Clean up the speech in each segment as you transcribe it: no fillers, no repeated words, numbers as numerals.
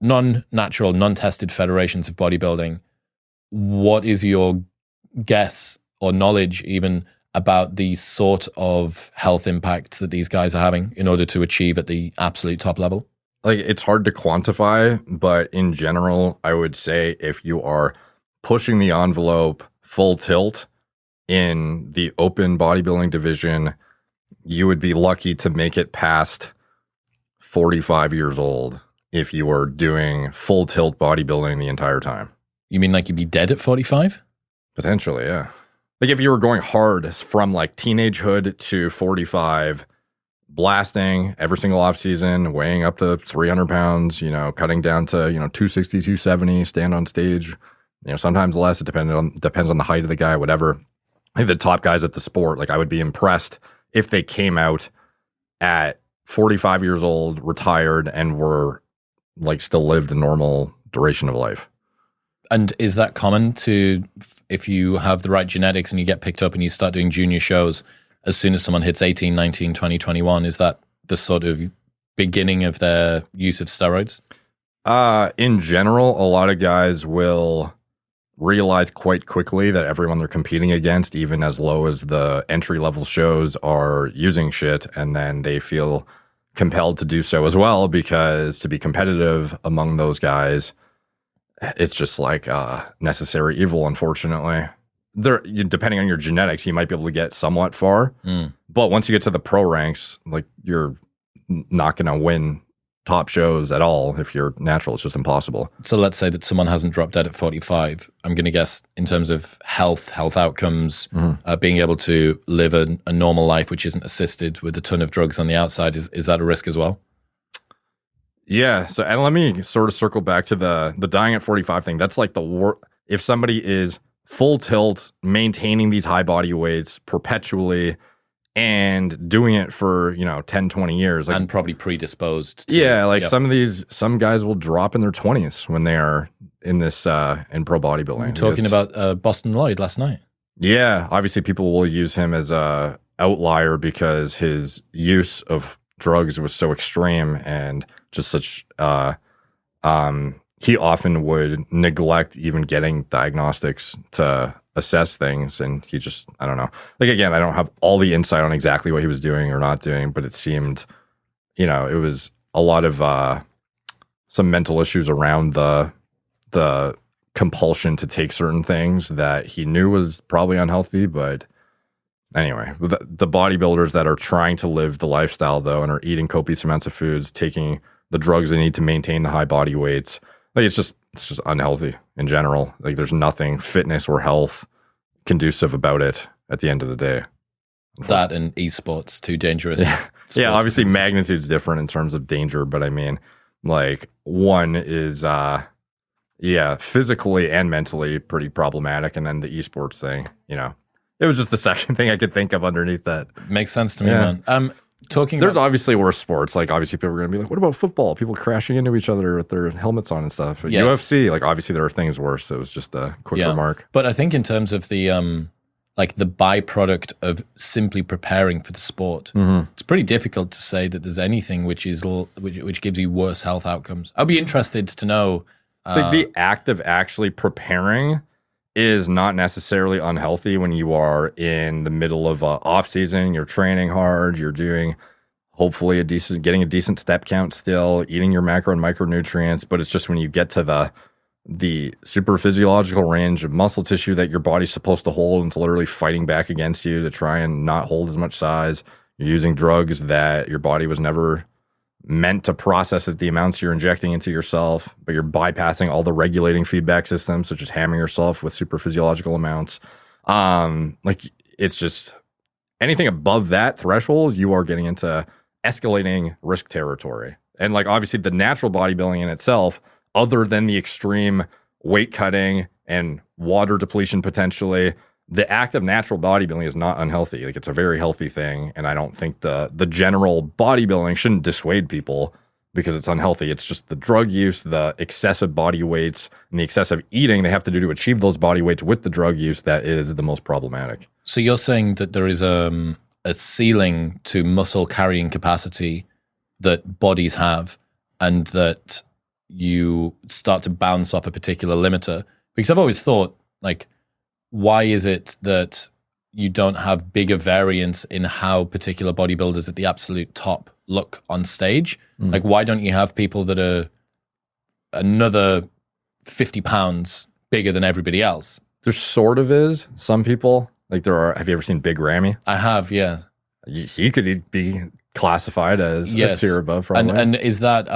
non-natural, non-tested federations of bodybuilding, what is your guess or knowledge even about the sort of health impact that these guys are having in order to achieve at the absolute top level? Like, it's hard to quantify, but in general, I would say if you are pushing the envelope full tilt in the open bodybuilding division, you would be lucky to make it past 45 years old if you were doing full tilt bodybuilding the entire time. You mean like you'd be dead at 45? Potentially, yeah. Like if you were going hard from like teenagehood to 45, blasting every single off season, weighing up to 300 pounds, cutting down to, 260, 270, stand on stage, sometimes less. It depends on the height of the guy, whatever. I think the top guys at the sport, like I would be impressed if they came out at 45 years old, retired, and were like still lived a normal duration of life. And is that common to, if you have the right genetics and you get picked up and you start doing junior shows, as soon as someone hits 18, 19, 20, 21, is that the sort of beginning of their use of steroids? In general, a lot of guys will realize quite quickly that everyone they're competing against, even as low as the entry-level shows, are using shit, and then they feel compelled to do so as well, because to be competitive among those guys, it's just like necessary evil, unfortunately. Depending on your genetics, you might be able to get somewhat far. But once you get to the pro ranks, like you're not going to win top shows at all if you're natural. It's just impossible. So let's say that someone hasn't dropped dead at 45. I'm going to guess in terms of health outcomes, being able to live a normal life which isn't assisted with a ton of drugs on the outside, is that a risk as well? Yeah. So, and let me sort of circle back to the dying at 45 thing. That's like if somebody is full tilt, maintaining these high body weights perpetually and doing it for, 10, 20 years. Like, and probably predisposed to, yeah, like some guys will drop in their 20s when they are in this, in pro bodybuilding. Talking about Boston Lloyd last night. Yeah. Obviously people will use him as a outlier because his use of drugs was so extreme and just such, he often would neglect even getting diagnostics to assess things. And he just, I don't know. Like, again, I don't have all the insight on exactly what he was doing or not doing, but it seemed, it was a lot of some mental issues around the compulsion to take certain things that he knew was probably unhealthy. But anyway, the bodybuilders that are trying to live the lifestyle, though, and are eating copious amounts of foods, taking the drugs they need to maintain the high body weights, like it's just unhealthy in general. Like there's nothing fitness or health conducive about it at the end of the day. That and esports, too dangerous. Yeah, obviously magnitude's different in terms of danger, but I mean, like one is physically and mentally pretty problematic, and then the esports thing, it was just the second thing I could think of underneath that. Makes sense to me, man. There's obviously worse sports. Like, obviously, people are going to be like, what about football? People crashing into each other with their helmets on and stuff. Yes. UFC, like, obviously, there are things worse. So it was just a quick remark. But I think in terms of the the byproduct of simply preparing for the sport, it's pretty difficult to say that there's anything which gives you worse health outcomes. I'd be interested to know. It's like the act of actually preparing is not necessarily unhealthy when you are in the middle of off season. You're training hard. You're doing hopefully getting a decent step count still, eating your macro and micronutrients. But it's just when you get to the super physiological range of muscle tissue that your body's supposed to hold, and it's literally fighting back against you to try and not hold as much size. You're using drugs that your body was never meant to process at the amounts you're injecting into yourself, but you're bypassing all the regulating feedback systems, such as hammering yourself with super physiological amounts. Like, it's just anything above that threshold, you are getting into escalating risk territory. And like, obviously the natural bodybuilding in itself, other than the extreme weight cutting and water depletion potentially, the act of natural bodybuilding is not unhealthy. Like, it's a very healthy thing. And I don't think the general bodybuilding shouldn't dissuade people because it's unhealthy. It's just the drug use, the excessive body weights, and the excessive eating they have to do to achieve those body weights with the drug use that is the most problematic. So you're saying that there is a ceiling to muscle carrying capacity that bodies have, and that you start to bounce off a particular limiter? Because I've always thought, like, why is it that you don't have bigger variance in how particular bodybuilders at the absolute top look on stage? Like, why don't you have people that are another 50 pounds bigger than everybody else? There sort of is. Some people, like have you ever seen Big Ramy? I have, yeah. He could be classified as a tier above, probably. And is that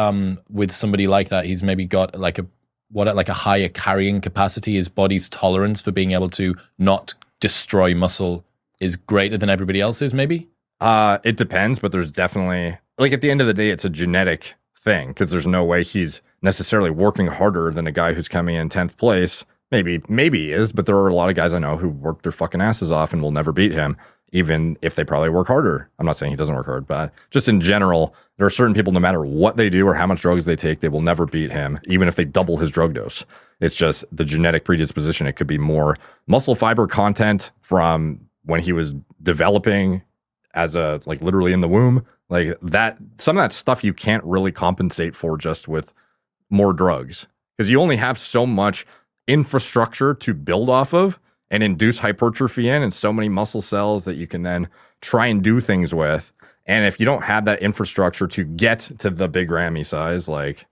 with somebody like that, he's maybe got like a higher carrying capacity? His body's tolerance for being able to not destroy muscle is greater than everybody else's, maybe? It depends, but there's definitely, like, at the end of the day, it's a genetic thing, because there's no way he's necessarily working harder than a guy who's coming in 10th place. Maybe he is, but there are a lot of guys I know who work their fucking asses off and will never beat him, even if they probably work harder. I'm not saying he doesn't work hard, but just in general, there are certain people, no matter what they do or how much drugs they take, they will never beat him, even if they double his drug dose. It's just the genetic predisposition. It could be more muscle fiber content from when he was developing as literally in the womb. Like that, some of that stuff you can't really compensate for just with more drugs, because you only have so much infrastructure to build off of and induce hypertrophy in, and so many muscle cells that you can then try and do things with. And if you don't have that infrastructure to get to the Big Ramy size, like,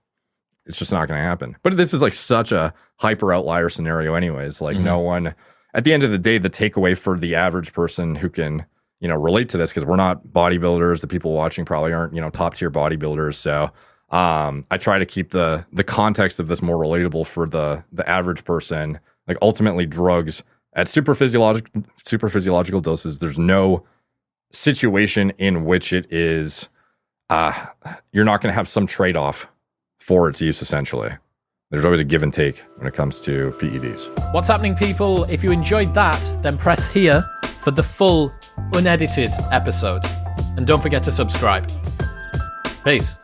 it's just not going to happen. But this is like such a hyper outlier scenario anyways. Like no one, at the end of the day, the takeaway for the average person who can, relate to this, because we're not bodybuilders, the people watching probably aren't, top tier bodybuilders. So I try to keep the context of this more relatable for the average person. Like, ultimately, drugs at super physiological doses, there's no situation in which it is you're not going to have some trade-off for its use. Essentially, there's always a give and take when it comes to PEDs. What's happening, people? If you enjoyed that, then press here for the full unedited episode, and don't forget to subscribe. Peace.